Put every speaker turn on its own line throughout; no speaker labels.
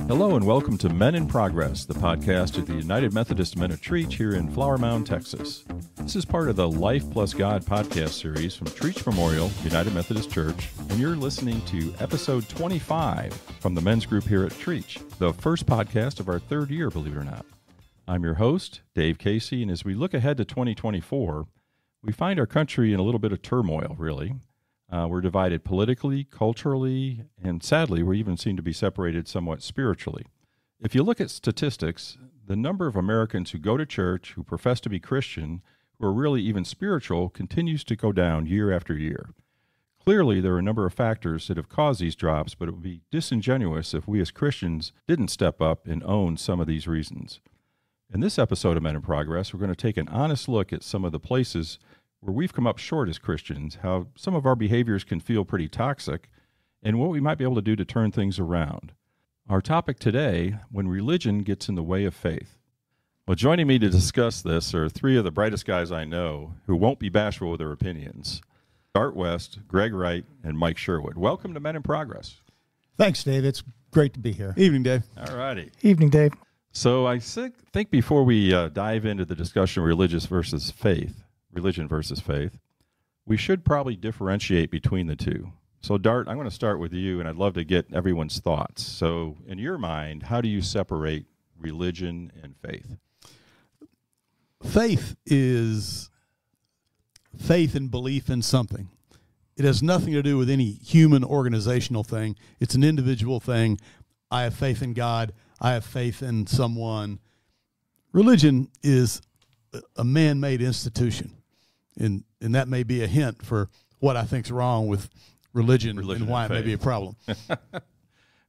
Hello and welcome to Men in Progress, the podcast of the United Methodist Men of Trietsch here in Flower Mound, Texas. This is part of the Life Plus God podcast series from Trietsch Memorial United Methodist Church, and you're listening to episode 25 from the men's group here at Trietsch, the first podcast of our third year, believe it or not. I'm your host, Dave Casey, and as we look ahead to 2024, we find our country in a little bit of turmoil, really. We're divided politically, culturally, and sadly, we even seem to be separated somewhat spiritually. If you look at statistics, the number of Americans who go to church, who profess to be Christian, who are really even spiritual, continues to go down year after year. Clearly, there are a number of factors that have caused these drops, but it would be disingenuous if we as Christians didn't step up and own some of these reasons. In this episode of Men in Progress, we're going to take an honest look at some of the places where we've come up short as Christians, how some of our behaviors can feel pretty toxic, and what we might be able to do to turn things around. Our topic today, when religion gets in the way of faith. Well, joining me to discuss this are three of the brightest guys I know who won't be bashful with their opinions. Art West, Greg Wright, and Mike Sherwood. Welcome to Men in Progress.
Thanks, Dave. It's great to be here.
Evening, Dave.
All righty.
Evening, Dave.
So I think before we dive into the discussion of religion versus faith, we should probably differentiate between the two. So, Dart, I'm going to start with you, and I'd love to get everyone's thoughts. So, in your mind, how do you separate religion and faith?
Faith is faith and belief in something. It has nothing to do with any human organizational thing. It's an individual thing. I have faith in God. I have faith in someone. Religion is a man-made institution, and that may be a hint for what I think's wrong with religion and why it may be a problem.
All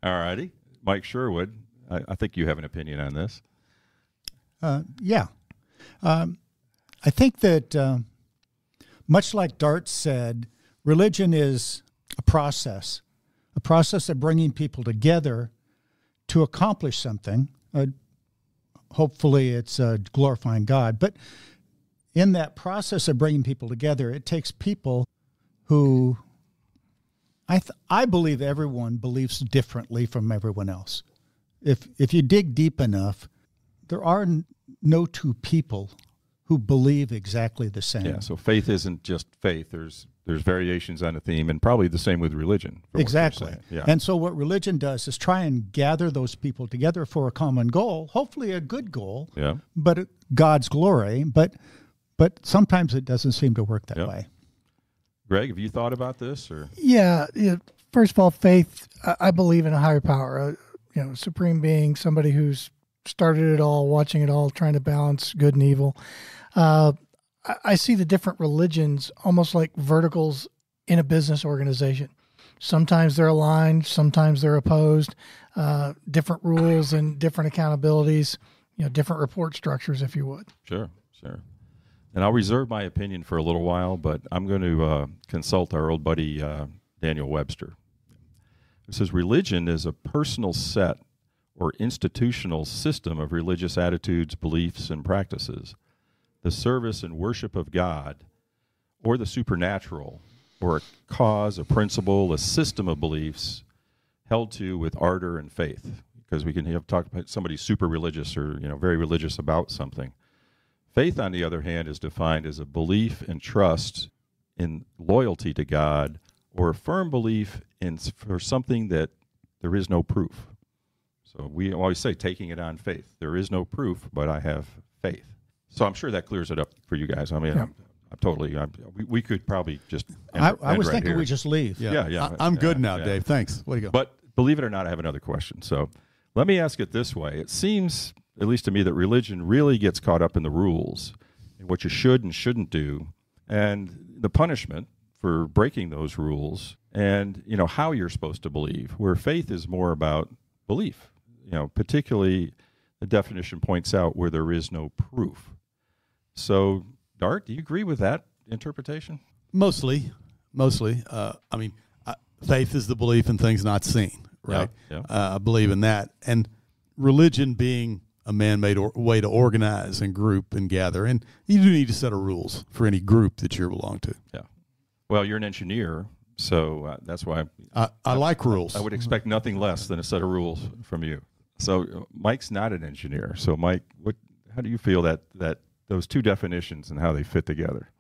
righty. Mike Sherwood, I think you have an opinion on this.
Yeah. I think that much like Dart said, religion is a process of bringing people together to accomplish something. Hopefully it's glorifying God. But in that process of bringing people together, it takes people who I believe everyone believes differently from everyone else. If you dig deep enough, there are no two people who believe exactly the same.
Yeah, so faith isn't just faith. There's variations on a theme, and probably the same with religion.
Exactly.
Yeah.
And so what religion does is try and gather those people together for a common goal, hopefully a good goal, but God's glory. But sometimes it doesn't seem to work that way.
Greg, have you thought about this? Or
Yeah. First of all, faith, I believe in a higher power, supreme being, somebody who's started it all, watching it all, trying to balance good and evil. I see the different religions almost like verticals in a business organization. Sometimes they're aligned, sometimes they're opposed, different rules and different accountabilities, different report structures, if you would.
Sure. And I'll reserve my opinion for a little while, but I'm going to consult our old buddy Daniel Webster. It says, religion is a personal set or institutional system of religious attitudes, beliefs, and practices. The service and worship of God, or the supernatural, or a cause, a principle, a system of beliefs held to with ardor and faith. Because we can talk about somebody super religious or very religious about something. Faith, on the other hand, is defined as a belief and trust in loyalty to God, or a firm belief for something that there is no proof. So we always say, taking it on faith. There is no proof, but I have faith. So I'm sure that clears it up for you guys. I mean, we could probably just end
I was
right
thinking
here.
we just leave.
Yeah.
I'm good now, Dave. Thanks. Way to go.
But believe it or not, I have another question. So let me ask it this way. It seems, at least to me, that religion really gets caught up in the rules, in what you should and shouldn't do, and the punishment for breaking those rules, and how you're supposed to believe, where faith is more about belief. Particularly the definition points out where there is no proof. So, Dart, do you agree with that interpretation?
Mostly. Faith is the belief in things not seen, right?
Yeah.
I believe in that. And religion being a man-made way to organize and group and gather. And you do need a set of rules for any group that you belong to.
Yeah. Well, you're an engineer, so that's why
I like rules.
I would expect nothing less than a set of rules from you. So Mike's not an engineer. So Mike, how do you feel that those two definitions and how they fit together?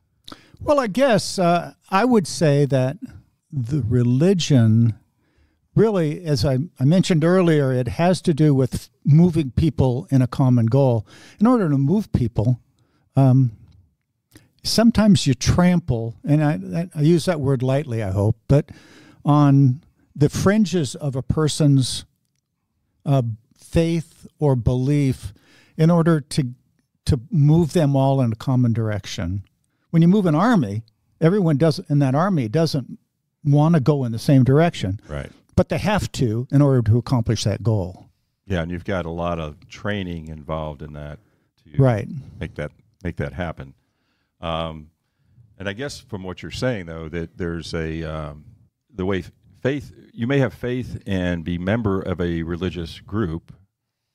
Well, I guess I would say that the religion really, as I mentioned earlier, it has to do with moving people in a common goal. In order to move people, sometimes you trample, and I use that word lightly, I hope, but on the fringes of a person's faith or belief in order to move them all in a common direction. When you move an army, everyone in that army doesn't want to go in the same direction.
Right.
But they have to in order to accomplish that goal.
Yeah, and you've got a lot of training involved in that to
Right.
make that happen. And I guess from what you're saying, though, that there's the way faith, you may have faith and be member of a religious group.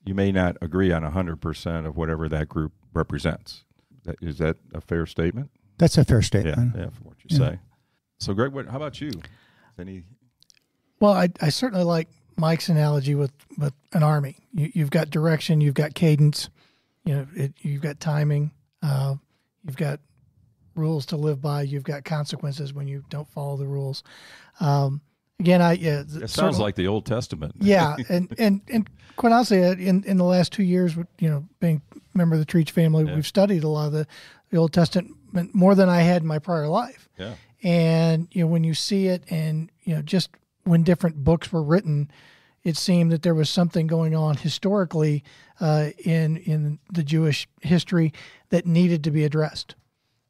You may not agree on 100% of whatever that group represents. Is that a fair statement?
That's a fair statement.
Yeah, from what you say. So, Greg, how about you?
Well, I certainly like Mike's analogy with an army. You've got direction, you've got cadence, you've got timing, you've got rules to live by, you've got consequences when you don't follow the rules.
It sounds like the Old Testament.
Yeah, and quite honestly, in the last 2 years, being a member of the Trietsch family, we've studied a lot of the Old Testament more than I had in my prior life.
Yeah.
And when you see it, and just when different books were written, it seemed that there was something going on historically in the Jewish history that needed to be addressed.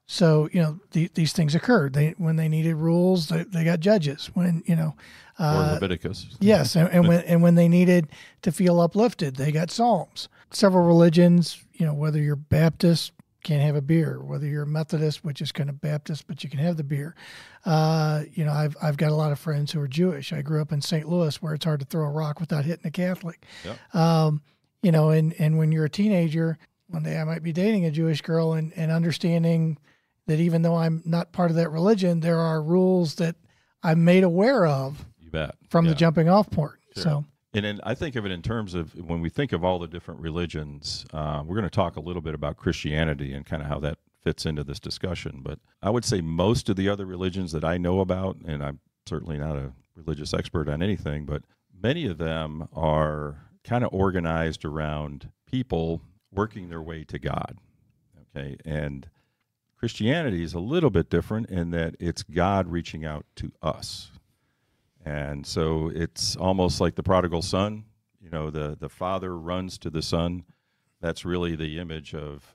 So these things occurred. When they needed rules, they got judges. When
or Leviticus.
Yes, and when they needed to feel uplifted, they got Psalms. Several religions, whether you're Baptist, can't have a beer. Whether you're Methodist, which is kind of Baptist, but you can have the beer. I've got a lot of friends who are Jewish. I grew up in St. Louis, where it's hard to throw a rock without hitting a Catholic.
Yep.
And when you're a teenager, one day I might be dating a Jewish girl and understanding that even though I'm not part of that religion, there are rules that I'm made aware of.
You bet.
From the jumping off point.
Sure.
So.
And then I think of it in terms of when we think of all the different religions, we're going to talk a little bit about Christianity and kind of how that fits into this discussion. But I would say most of the other religions that I know about, and I'm certainly not a religious expert on anything, but many of them are kind of organized around people working their way to God. Okay, and Christianity is a little bit different in that it's God reaching out to us. And so it's almost like the prodigal son. The father runs to the son. That's really the image of,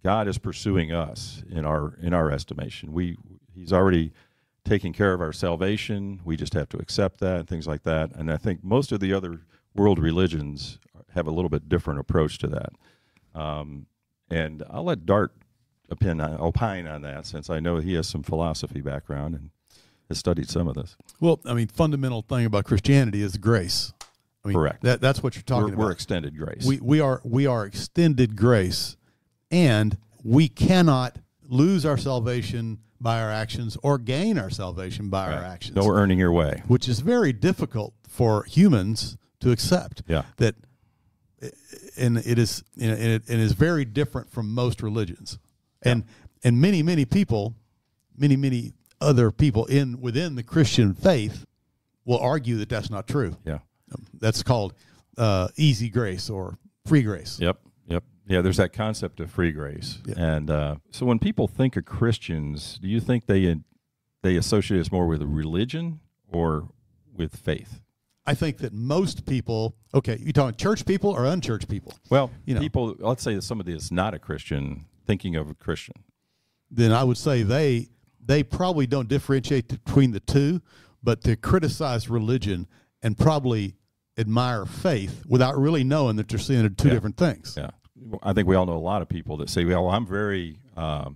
God is pursuing us in our estimation. He's already taking care of our salvation. We just have to accept that and things like that. And I think most of the other world religions have a little bit different approach to that. And I'll let Dart opine on that, since I know he has some philosophy background and has studied some of this.
Well, fundamental thing about Christianity is grace.
Correct.
That's what you're talking about.
We're extended grace.
We are extended grace, and we cannot lose our salvation by our actions or gain our salvation by our actions.
No earning your way.
Which is very difficult for humans to accept.
Yeah.
And it is very different from most religions. And many people, many other people within the Christian faith will argue that that's not true.
Yeah.
That's called easy grace or free grace.
Yep. Yeah, there's that concept of free grace. Yeah. And so when people think of Christians, do you think they associate us more with a religion or with faith?
I think that most people, you talking church people or unchurched people?
Well, people, let's say somebody that's not a Christian thinking of a Christian.
Then I would say they probably don't differentiate between the two, but to criticize religion and probably admire faith without really knowing that they're seeing two different things.
Yeah. I think we all know a lot of people that say, well, I'm very, I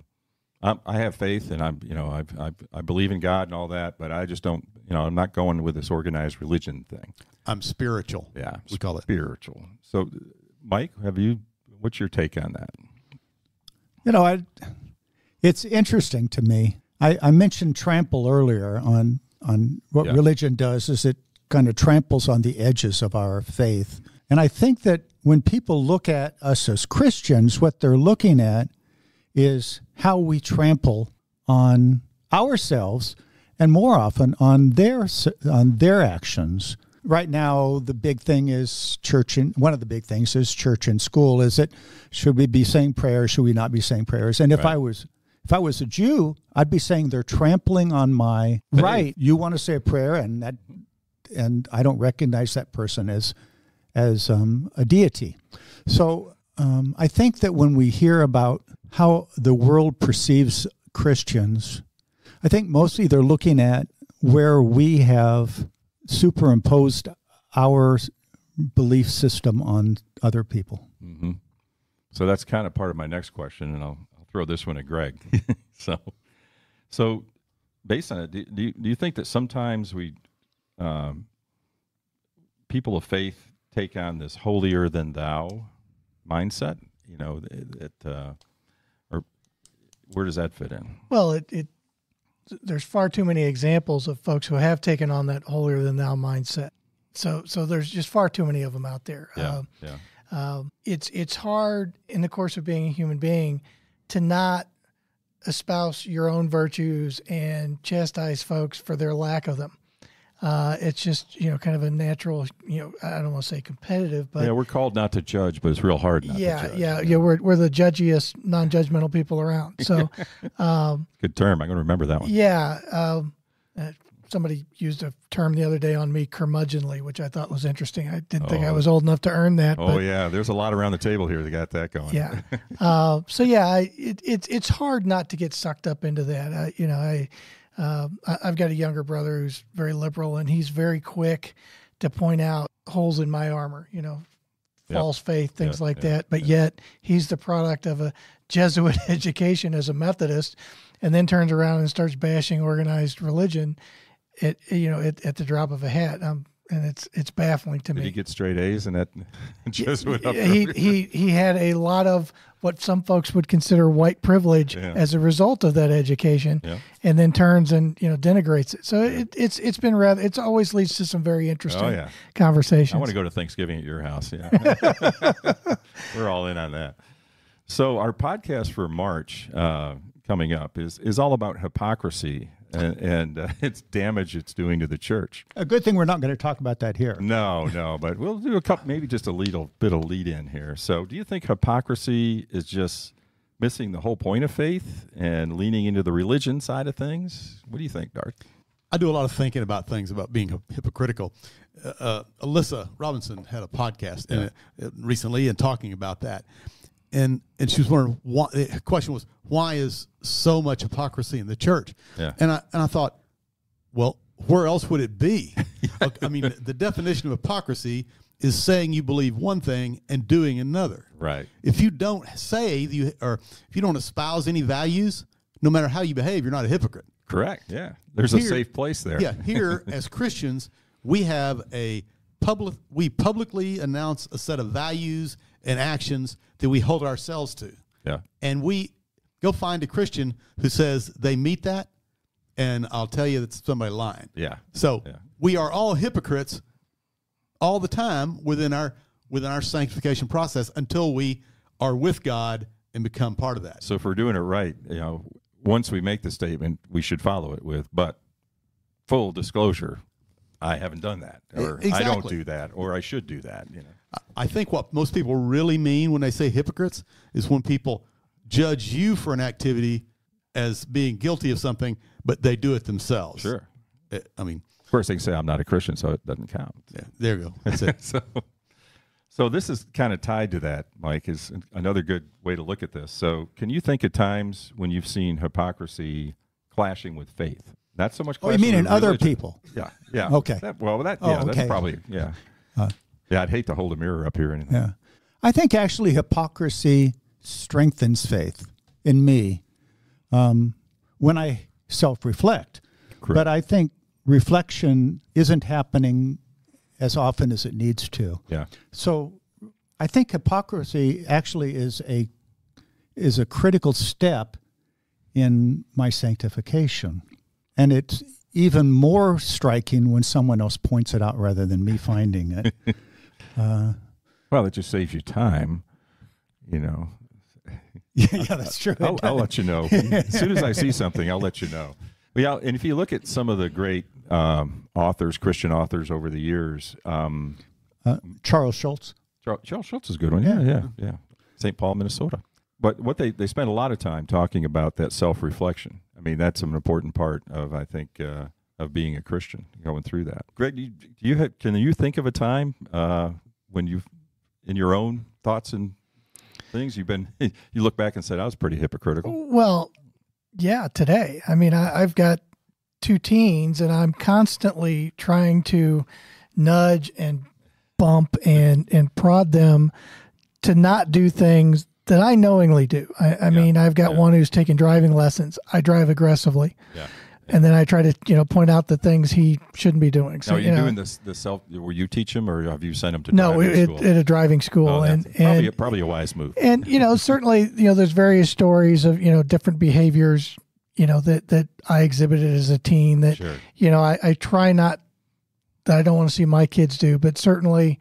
have faith and I believe in God and all that, but I just don't, I'm not going with this organized religion thing.
I'm spiritual.
Yeah.
We call it
spiritual. So Mike, what's your take on that?
It's interesting to me. I mentioned trample earlier on what religion does is it kind of tramples on the edges of our faith. And I think that when people look at us as Christians, what they're looking at is how we trample on ourselves and more often on their actions. Right now, the big thing is one of the big things is church and school. Is it, should we be saying prayers? Should we not be saying prayers? And if I was a Jew, I'd be saying they're trampling on my right. You want to say a prayer, and I don't recognize that person as a deity. So I think that when we hear about how the world perceives Christians, I think mostly they're looking at where we have superimposed our belief system on other people.
Mm-hmm. So that's kind of part of my next question, and I'll throw this one at Greg. So based on it, do you think that sometimes we people of faith take on this holier than thou mindset? You know, or where does that fit in?
Well, there's far too many examples of folks who have taken on that holier than thou mindset. So there's just far too many of them out there. It's hard in the course of being a human being to not espouse your own virtues and chastise folks for their lack of them. It's just, kind of a natural, I don't want to say competitive, but
we're called not to judge, but it's real hard not to judge.
Yeah. We're the judgiest, non-judgmental people around. So,
good term. I'm going to remember that one.
Yeah. Somebody used a term the other day on me, curmudgeonly, which I thought was interesting. I didn't think I was old enough to earn that.
Oh, yeah. There's a lot around the table here that got that going.
Yeah. It's hard not to get sucked up into that. I've got a younger brother who's very liberal, and he's very quick to point out holes in my armor, false faith, things like that. But yet he's the product of a Jesuit education as a Methodist, and then turns around and starts bashing organized religion at the drop of a hat. And it's baffling to me.
Did he get straight A's in that Jesuit?
He had a lot of what some folks would consider white privilege as a result of that education, and then turns and denigrates it. So it's been rather. It always leads to some very interesting conversations.
I want to go to Thanksgiving at your house. Yeah, we're all in on that. So our podcast for March coming up is all about hypocrisy and its damage it's doing to the church.
A good thing we're not going to talk about that here.
No, but we'll do a couple, maybe just a little bit of lead in here. So do you think hypocrisy is just missing the whole point of faith and leaning into the religion side of things? What do you think, Darth?
I do a lot of thinking about things about being hypocritical. Alyssa Robinson had a podcast recently and talking about that. And she was wondering why. The question was, why is so much hypocrisy in the church?
Yeah.
And I thought, well, where else would it be? I mean, the definition of hypocrisy is saying you believe one thing and doing another.
Right.
If you don't say if you don't espouse any values, no matter how you behave, you're not a hypocrite.
Correct. Yeah. There's a safe place there.
Yeah. Here, as Christians, we have we publicly announce a set of values and actions that we hold ourselves to.
Yeah.
And we go find a Christian who says they meet that, and I'll tell you that's somebody lying.
Yeah.
So we are all hypocrites all the time within our sanctification process until we are with God and become part of that.
So if we're doing it right, once we make the statement, we should follow it with, but full disclosure, I haven't done that, or
exactly.
I don't do that, or I should do that.
I think what most people really mean when they say hypocrites is when people judge you for an activity as being guilty of something, but they do it themselves.
Sure.
I mean,
of course, they can say I'm not a Christian, so it doesn't count.
Yeah, there you go. That's it.
So this is kind of tied to that, Mike, is another good way to look at this. So can you think of times when you've seen hypocrisy clashing with faith? Not so much.
Oh, you mean in other people?
Yeah.
Okay.
That's probably I'd hate to hold a mirror up here or anything.
Yeah, I think actually hypocrisy strengthens faith in me when I self-reflect.
Correct.
But I think reflection isn't happening as often as it needs to.
Yeah.
So I think hypocrisy actually is a critical step in my sanctification. And it's even more striking when someone else points it out rather than me finding it.
Well, it just saves you time,
Yeah, that's true.
I'll let you know. As soon as I see something, I'll let you know. Yeah, and if you look at some of the great authors, Christian authors over the years,
Charles Schultz.
Charles Schultz is a good one. Yeah. St. Paul, Minnesota. But what they spend a lot of time talking about that self-reflection. I mean, that's an important part of, I think, of being a Christian, going through that. Greg, can you think of a time when you've, in your own thoughts and things, you look back and said, I was pretty hypocritical?
Well, yeah, today. I mean, I've got 2 teens, and I'm constantly trying to nudge and bump and prod them to not do things that I knowingly do. I mean, I've got one who's taking driving lessons. I drive aggressively. Yeah. And then I try to, point out the things he shouldn't be doing. So,
are you doing the self? Will you teach him, or have you sent him to
driving school? At a driving school,
and probably a wise move.
And certainly, there's various stories of different behaviors, that I exhibited as a teen. That sure. I try not, that I don't want to see my kids do, but certainly,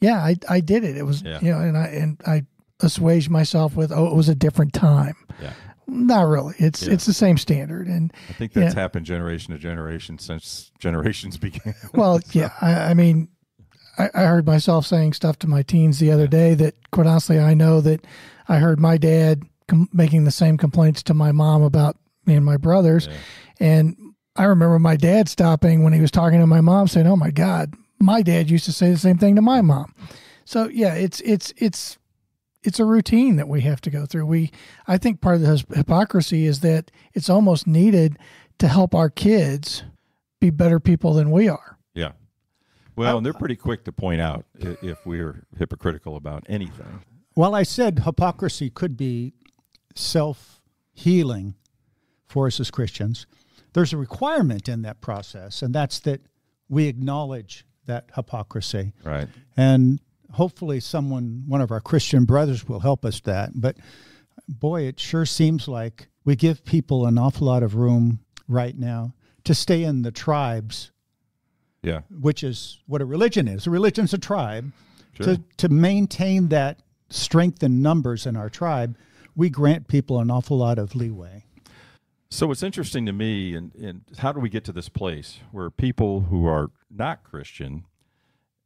I did it. It was and I assuaged myself with, it was a different time. Yeah. Not really. It's the same standard, and
I think that's happened generation to generation since generations began.
Well, I mean, I heard myself saying stuff to my teens the other day that, quite honestly, I know that I heard my dad making the same complaints to my mom about me and my brothers, and I remember my dad stopping when he was talking to my mom, saying, "Oh my God, my dad used to say the same thing to my mom." So it's a routine that we have to go through. I think part of the hypocrisy is that it's almost needed to help our kids be better people than we are.
Yeah. Well, and they're pretty quick to point out if we're hypocritical about anything.
Well, I said hypocrisy could be self-healing for us as Christians. There's a requirement in that process, and that's that we acknowledge that hypocrisy.
Right.
And hopefully one of our Christian brothers will help us that. But boy, it sure seems like we give people an awful lot of room right now to stay in the tribes, which is what a religion is. A religion's a tribe. Sure. To maintain that strength in numbers in our tribe, we grant people an awful lot of leeway.
So what's interesting to me, and how do we get to this place where people who are not Christian,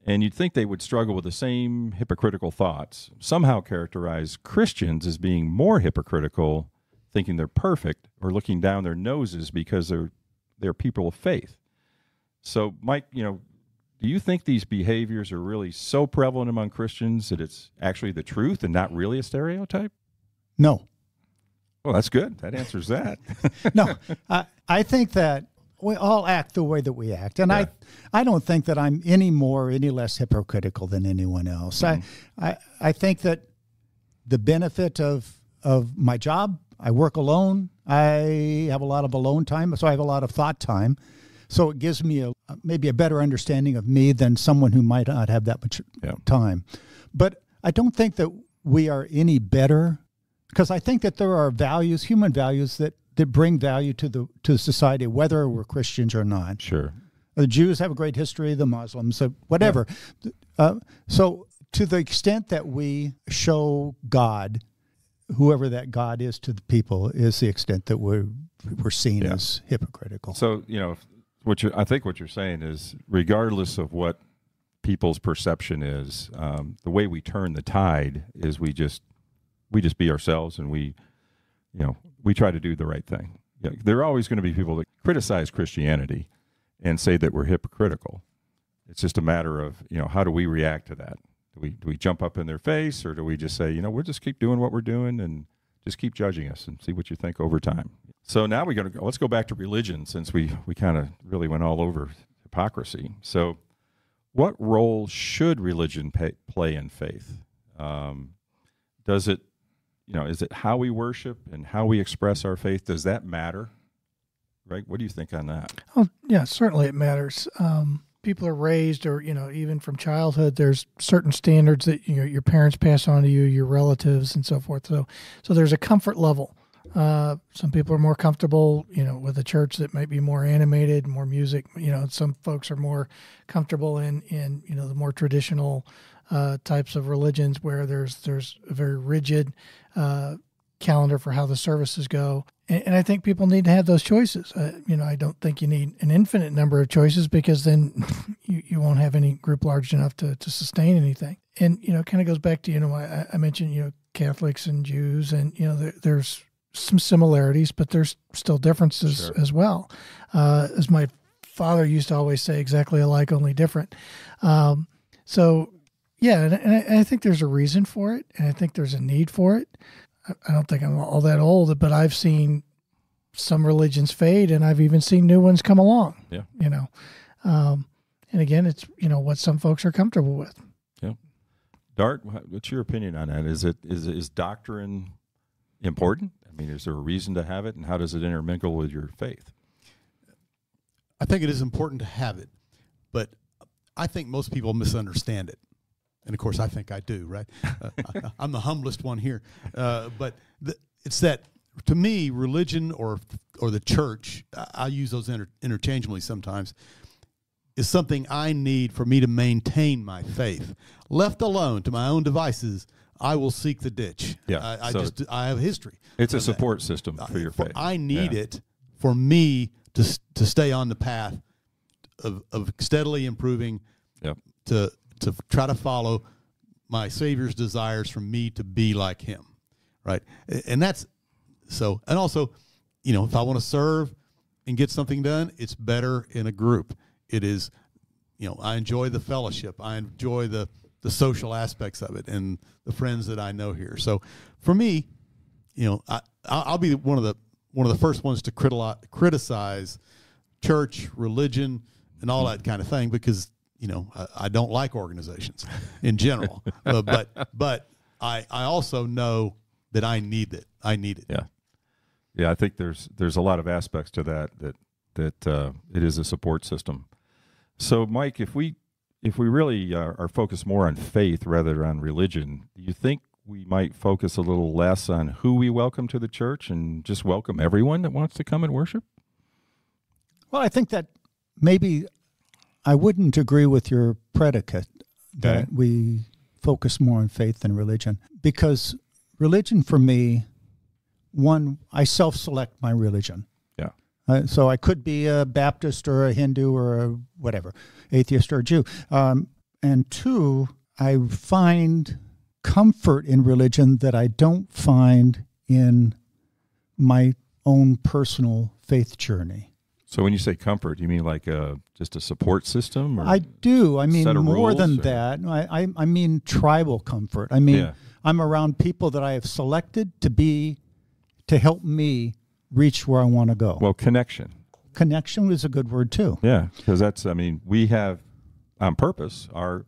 and you'd think they would struggle with the same hypocritical thoughts, somehow characterize Christians as being more hypocritical, thinking they're perfect, or looking down their noses because they're people of faith. So, Mike, do you think these behaviors are really so prevalent among Christians that it's actually the truth and not really a stereotype?
No.
Well, that's good. That answers that.
No, I think that we all act the way that we act. And I don't think that I'm any less hypocritical than anyone else. Mm-hmm. I think that the benefit of my job, I work alone. I have a lot of alone time, so I have a lot of thought time. So it gives me maybe a better understanding of me than someone who might not have that much time. But I don't think that we are any better, because I think that there are values, human values, that bring value to some whether we're Christians or not.
Sure.
The Jews have a great history, the Muslims, whatever. Yeah. So to the extent that we show God, whoever that God is to the people, is the extent that we're seen as hypocritical.
So, I think what you're saying is, regardless of what people's perception is, the way we turn the tide is we just be ourselves, and we try to do the right thing. There are always going to be people that criticize Christianity and say that we're hypocritical. It's just a matter of, how do we react to that? Do we jump up in their face, or do we just say, we'll just keep doing what we're doing and just keep judging us and see what you think over time? So now let's go back to religion, since we kind of really went all over hypocrisy. So what role should religion play in faith? Does it, is it how we worship and how we express our faith? Does that matter? Greg, what do you think on that?
Oh, yeah, certainly it matters. People are raised, or, even from childhood, there's certain standards that your parents pass on to you, your relatives, and so forth. So there's a comfort level Some people are more comfortable, with a church that might be more animated, more music. Some folks are more comfortable in the more traditional types of religions where there's a very rigid calendar for how the services go. And I think people need to have those choices. I don't think you need an infinite number of choices, because then you won't have any group large enough to sustain anything. And, it kind of goes back to, I mentioned, Catholics and Jews, and, there's some similarities, but there's still differences
Sure.
as well. As my father used to always say, exactly alike, only different. So, yeah, and I think there's a reason for it, and I think there's a need for it. I don't think I'm all that old, but I've seen some religions fade, and I've even seen new ones come along.
Yeah.
And again, it's what some folks are comfortable with.
Yeah. Dart, what's your opinion on that? Is doctrine important? I mean, is there a reason to have it, and how does it intermingle with your faith?
I think it is important to have it, but I think most people misunderstand it. And, of course, I think I do, right? I'm the humblest one here. But it's that, to me, religion or the church, I use those interchangeably sometimes, is something I need for me to maintain my faith. Left alone to my own devices, I will seek the ditch.
Yeah,
I have history.
It's a support system for your faith.
I need it for me to stay on the path of steadily improving.
Yep.
To try to follow my Savior's desires for me to be like Him, right? And that's so. And also, if I want to serve and get something done, it's better in a group. It is, I enjoy the fellowship. I enjoy the social aspects of it and the friends that I know here. So for me, I'll be one of the first ones to criticize church, religion, and all that kind of thing, because I don't like organizations in general, but I also know that I need it. I need it.
Yeah. I think there's a lot of aspects to that it is a support system. So, Mike, if we really are focused more on faith rather than on religion, do you think we might focus a little less on who we welcome to the church and just welcome everyone that wants to come and worship?
Well, I think that maybe I wouldn't agree with your predicate that we focus more on faith than religion, because religion for me, one, I self-select my religion.
Yeah.
So I could be a Baptist or a Hindu or a whatever, atheist or a Jew. And two, I find comfort in religion that I don't find in my own personal faith journey.
So when you say comfort, you mean like just a support system? Or
I do. I mean, more than
or?
that. I mean tribal comfort. I mean, I'm around people that I have selected to help me reach where I want to go.
Well, connection.
Connection is a good word too.
Yeah, because we have, on purpose, our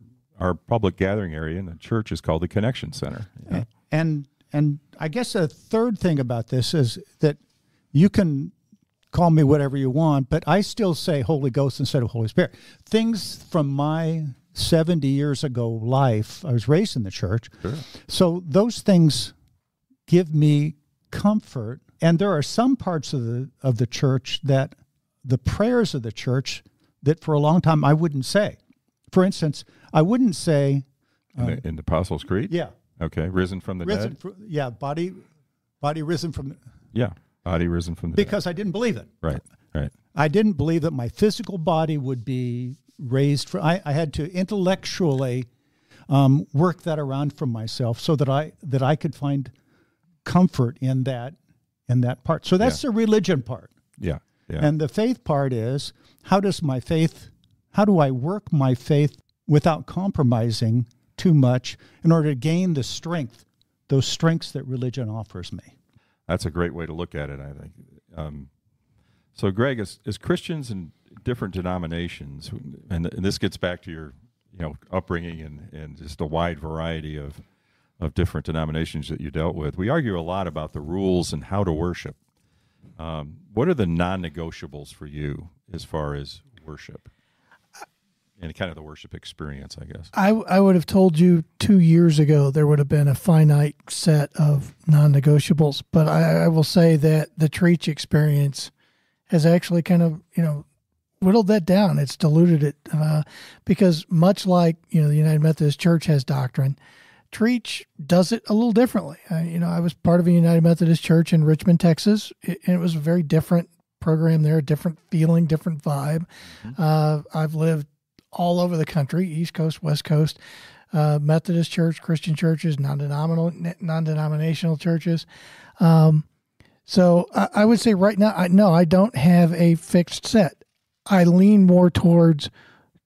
public gathering area in the church is called the Connection Center. Yeah.
And I guess a third thing about this is that you can call me whatever you want, but I still say Holy Ghost instead of Holy Spirit. Things from my 70 years ago life, I was raised in the church.
Sure.
So those things give me comfort. And there are some parts of the church that the prayers of the church that for a long time I wouldn't say. For instance, I wouldn't say
in the Apostles' Creed?
Yeah.
Okay, risen from the dead?
Body risen from
body risen from the
because I didn't believe it.
Right.
I didn't believe that my physical body would be raised. I had to intellectually work that around for myself so that I could find comfort in that part. So that's the religion part.
Yeah.
And the faith part is how do I work my faith without compromising too much in order to gain those strengths that religion offers me.
That's a great way to look at it, I think. So, Greg, as Christians in different denominations, and this gets back to your upbringing and just a wide variety of different denominations that you dealt with, we argue a lot about the rules and how to worship. What are the non-negotiables for you as far as worship? and kind of the worship experience, I guess.
I would have told you 2 years ago there would have been a finite set of non-negotiables, but I will say that the Trietsch experience has actually kind of, whittled that down. It's diluted it because much like, the United Methodist Church has doctrine, Trietsch does it a little differently. I was part of a United Methodist Church in Richmond, Texas, and it was a very different program there, different feeling, different vibe. I've lived all over the country, East Coast, West Coast, Methodist Church, Christian churches, non-denominational churches. So I would say right now, I don't have a fixed set. I lean more towards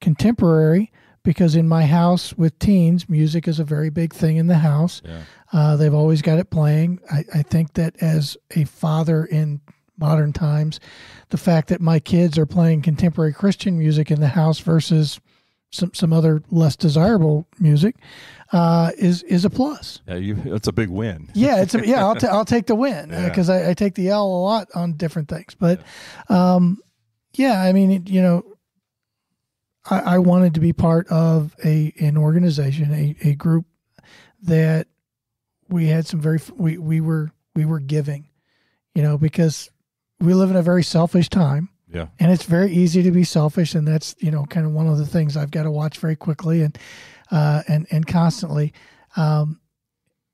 contemporary because in my house with teens, music is a very big thing in the house. Yeah. They've always got it playing. I think that as a father in modern times, the fact that my kids are playing contemporary Christian music in the house versus some other less desirable music is a plus.
Yeah, it's a big win.
Yeah, I'll take the win because I take the L a lot on different things. But I wanted to be part of an organization, a group that we had we were giving, because we live in a very selfish time.
Yeah.
And it's very easy to be selfish. And that's, kind of one of the things I've got to watch very quickly and constantly. And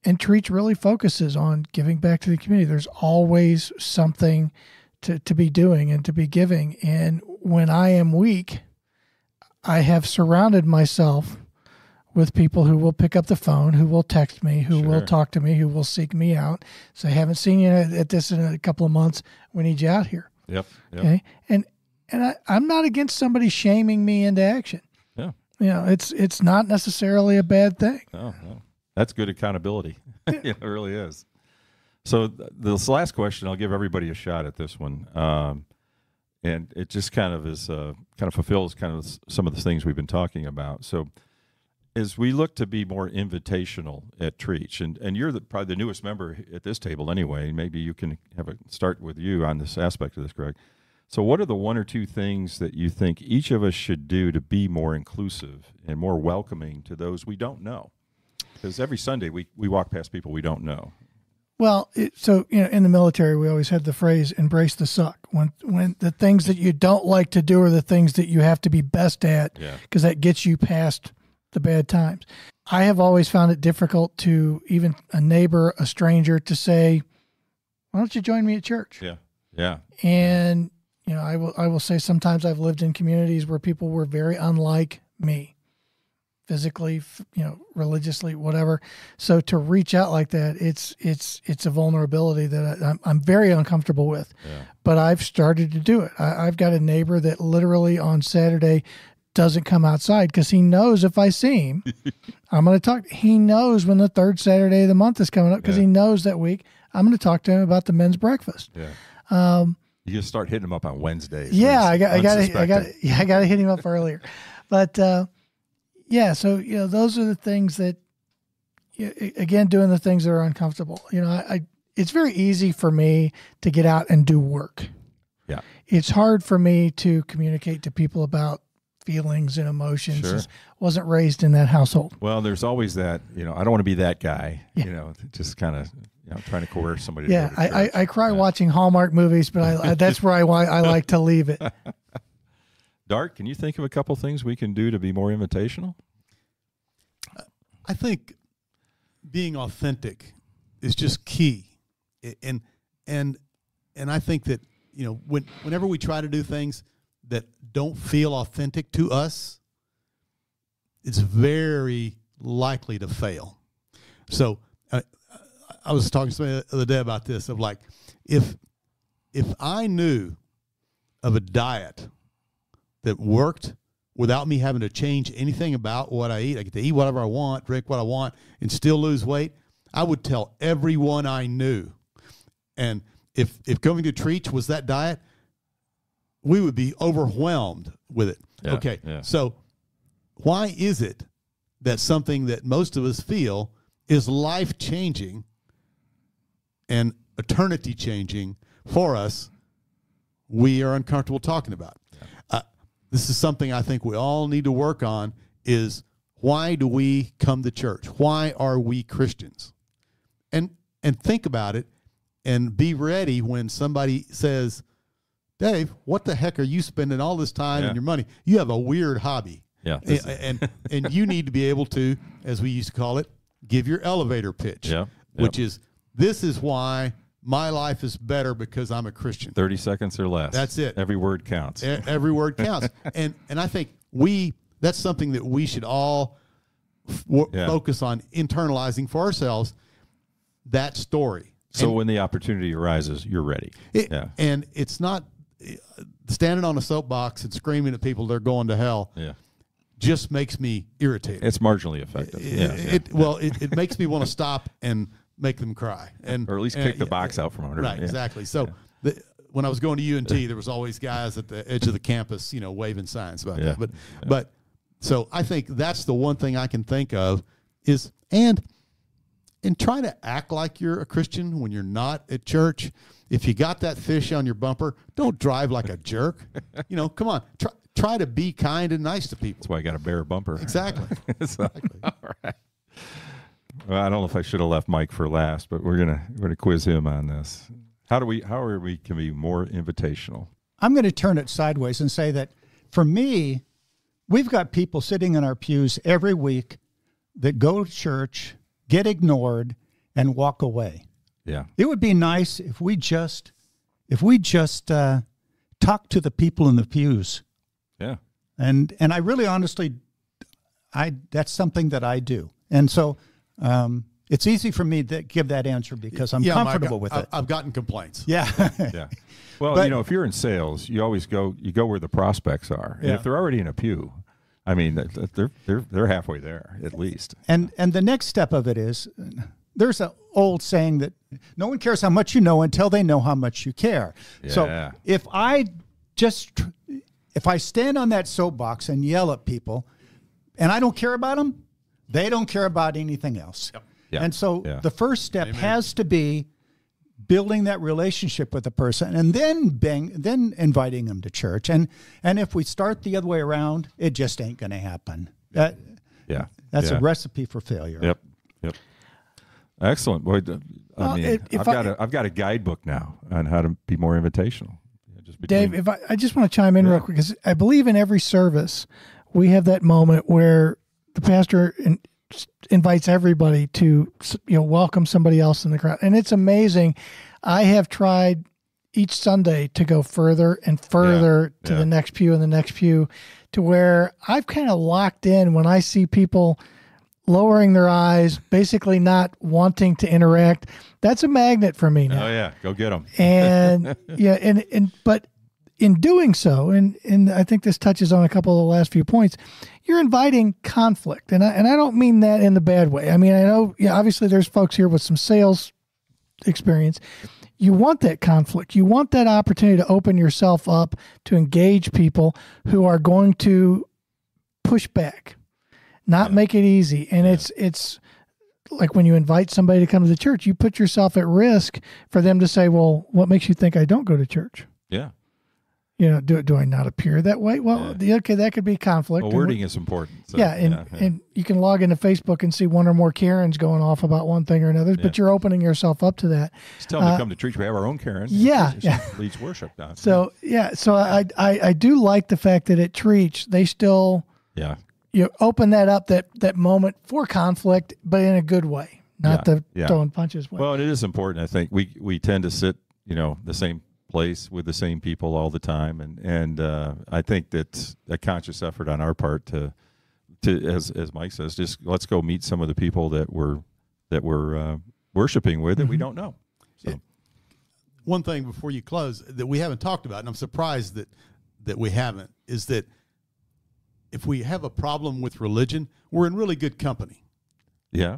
Trietsch really focuses on giving back to the community. There's always something to be doing and to be giving. And when I am weak, I have surrounded myself with people who will pick up the phone, who will text me, who will talk to me, who will seek me out. Say, I haven't seen you at this in a couple of months. We need you out here.
Yep.
Okay. And I'm not against somebody shaming me into action.
Yeah.
It's not necessarily a bad thing.
No. That's good accountability. It really is. So this last question, I'll give everybody a shot at this one. And it just kind of fulfills kind of some of the things we've been talking about. So as we look to be more invitational at Trietsch, and you're probably the newest member at this table anyway, maybe you can start with you on this aspect of this, Greg. So what are the one or two things that you think each of us should do to be more inclusive and more welcoming to those we don't know? Because every Sunday we walk past people we don't know.
Well, in the military, we always had the phrase "embrace the suck." When the things that you don't like to do are the things that you have to be best at, because that gets you past the bad times. I have always found it difficult to even a neighbor, a stranger, to say, "Why don't you join me at church?"
Yeah.
And I will say sometimes I've lived in communities where people were very unlike me. Physically, religiously, whatever. So to reach out like that, it's a vulnerability that I'm very uncomfortable with. Yeah. But I've started to do it. I've got a neighbor that literally on Saturday doesn't come outside because he knows if I see him, I'm going to talk. He knows when the third Saturday of the month is coming up because he knows that week I'm going to talk to him about the men's breakfast.
Yeah. You just start hitting him up on Wednesdays.
Yeah, I got to hit him up earlier, but. Yeah, so those are the things that, again, doing the things that are uncomfortable. It's very easy for me to get out and do work.
Yeah,
it's hard for me to communicate to people about feelings and emotions.
Sure.
Wasn't raised in that household.
Well, there's always that. I don't want to be that guy. Yeah. Just kind of trying to coerce somebody.
Yeah,
to go to church.
I cry watching Hallmark movies, but that's where I like to leave it.
Dart, can you think of a couple things we can do to be more invitational?
I think being authentic is just key, and I think that whenever we try to do things that don't feel authentic to us, it's very likely to fail. So I was talking to somebody the other day about this of like if I knew of a diet that worked without me having to change anything about what I eat, I get to eat whatever I want, drink what I want, and still lose weight, I would tell everyone I knew. And if going to Trietsch was that diet, we would be overwhelmed with it.
Yeah,
okay,
yeah.
So why is it that something that most of us feel is life-changing and eternity-changing for us, we are uncomfortable talking about? this is something I think we all need to work on, is why do we come to church? Why are we Christians? And think about it and be ready when somebody says, Dave, what the heck are you spending all this time and your money? You have a weird hobby.
Yeah.
And you need to be able to, as we used to call it, give your elevator pitch, which is, this is why my life is better because I'm a Christian.
30 seconds or less.
That's it.
Every word counts.
Every word counts. And I think that's something that we should all focus on internalizing for ourselves, that story.
So when the opportunity arises, you're ready.
And it's not standing on a soapbox and screaming at people they're going to hell.
Yeah.
Just makes me irritated.
It's marginally effective.
It makes me want to stop and make them cry, or
at least kick the box out from under them.
Right, exactly. So when I was going to UNT, there was always guys at the edge of the campus, waving signs about that. But so I think that's the one thing I can think of is and try to act like you're a Christian when you're not at church. If you got that fish on your bumper, don't drive like a jerk. Come on, try to be kind and nice to people.
That's why I got a bare bumper.
Exactly.
All right. Well, I don't know if I should have left Mike for last, but we're gonna quiz him on this. How are we can be more invitational?
I'm going to turn it sideways and say that for me, we've got people sitting in our pews every week that go to church, get ignored, and walk away.
Yeah.
It would be nice if we just talk to the people in the pews.
Yeah.
And I really honestly, that's something that I do. And so it's easy for me to give that answer because I'm comfortable with it.
I've gotten complaints.
Yeah.
Yeah. Well, if you're in sales, you always go where the prospects are. And if they're already in a pew, I mean, they're halfway there at least.
And the next step of it is, there's an old saying that no one cares how much you know until they know how much you care.
Yeah.
So if I stand on that soapbox and yell at people and I don't care about them, they don't care about anything else.
Yep.
Yeah.
And so the first step has to be building that relationship with the person and then inviting them to church. And if we start the other way around, it just ain't going to happen. That's a recipe for failure.
Yep. Excellent. Boy, I've got a guidebook now on how to be more invitational.
Dave, if I just want to chime in real quick, because I believe in every service we have that moment where the pastor invites everybody to welcome somebody else in the crowd, and it's amazing. I have tried each Sunday to go further and further to the next pew and the next pew, to where I've kind of locked in when I see people lowering their eyes, basically not wanting to interact. That's a magnet for me now.
Oh yeah, go get them.
And but in doing so, and I think this touches on a couple of the last few points, you're inviting conflict, and I don't mean that in the bad way. I mean, I know, obviously there's folks here with some sales experience. You want that conflict. You want that opportunity to open yourself up to engage people who are going to push back, not make it easy. And it's like when you invite somebody to come to the church, you put yourself at risk for them to say, well, what makes you think I don't go to church?
Yeah.
Do I not appear that way? Well, okay, that could be conflict.
Well, wording is important. So,
and you can log into Facebook and see one or more Karens going off about one thing or another, but you're opening yourself up to that.
Just tell them to come to church. We have our own Karen. Leads worship now.
So I do like the fact that at Trietsch they still open that up, that moment for conflict, but in a good way, not the throwing punches way.
Well, it is important. I think we tend to sit the same place with the same people all the time, and I think that's a conscious effort on our part to as Mike says, just let's go meet some of the people that we're worshiping with that we don't know. So
one thing before you close that we haven't talked about, and I'm surprised that we haven't, is that if we have a problem with religion, we're in really good company.
Yeah.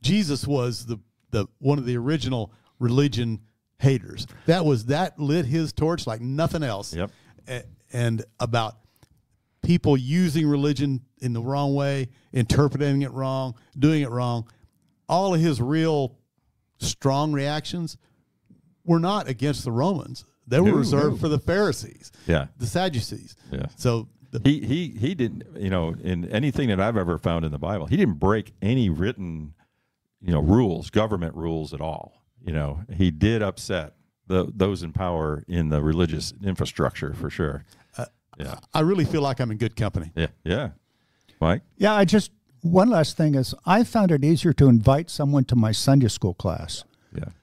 Jesus was the one of the original religion haters. That lit his torch like nothing else.
Yep.
And about people using religion in the wrong way, interpreting it wrong, doing it wrong. All of his real strong reactions were not against the Romans. They were reserved for the Pharisees, the Sadducees.
Yeah.
So
He didn't, in anything that I've ever found in the Bible, he didn't break any written, rules, government rules at all. He did upset those in power in the religious infrastructure for sure. Yeah,
I really feel like I'm in good company.
Yeah. Mike?
Yeah, one last thing is I found it easier to invite someone to my Sunday school class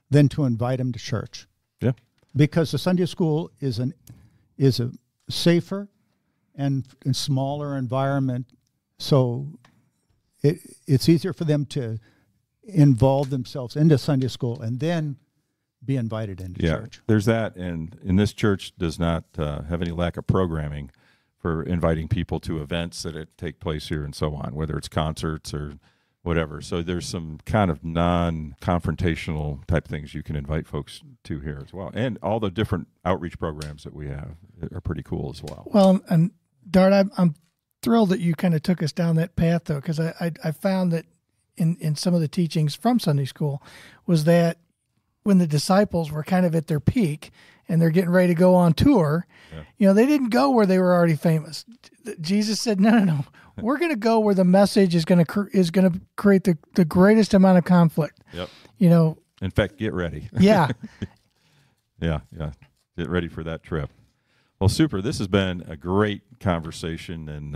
than to invite them to church.
Yeah.
Because the Sunday school is a safer and smaller environment, so it's easier for them to involve themselves into Sunday school and then be invited into church.
There's that, and this church does not have any lack of programming for inviting people to events that take place here and so on, whether it's concerts or whatever. So there's some kind of non-confrontational type things you can invite folks to here as well. And all the different outreach programs that we have are pretty cool as well.
Well, and Dart, I'm thrilled that you kind of took us down that path, though, because I found that in some of the teachings from Sunday school was that when the disciples were kind of at their peak and they're getting ready to go on tour, they didn't go where they were already famous. Jesus said, no. We're going to go where the message is going to create the greatest amount of conflict.
Yep. In fact, get ready.
Yeah.
Yeah. Get ready for that trip. Well, super. This has been a great conversation, and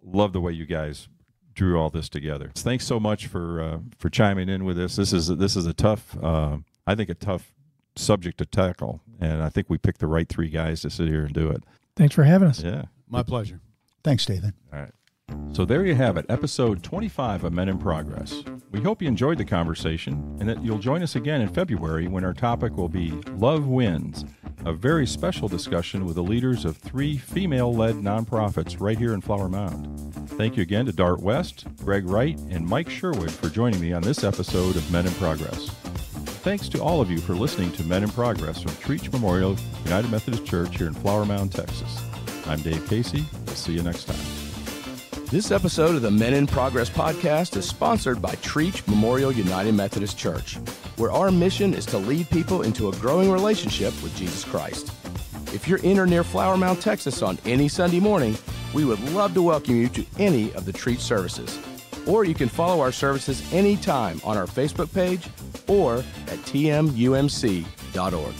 love the way you guys drew all this together. Thanks so much for chiming in with us. This is a tough, I think a tough subject to tackle, and I think we picked the right three guys to sit here and do it.
Thanks for having us.
Yeah.
My pleasure.
Thanks, David.
All right. So there you have it, episode 25 of Men in Progress. We hope you enjoyed the conversation and that you'll join us again in February when our topic will be Love Wins, a very special discussion with the leaders of 3 female-led nonprofits right here in Flower Mound. Thank you again to Dart West, Greg Wright, and Mike Sherwood for joining me on this episode of Men in Progress. Thanks to all of you for listening to Men in Progress from Trietsch Memorial United Methodist Church here in Flower Mound, Texas. I'm Dave Casey. We'll see you next time.
This episode of the Men in Progress podcast is sponsored by Trietsch Memorial United Methodist Church, where our mission is to lead people into a growing relationship with Jesus Christ. If you're in or near Flower Mound, Texas on any Sunday morning, we would love to welcome you to any of the Trietsch services. Or you can follow our services anytime on our Facebook page or at tmumc.org.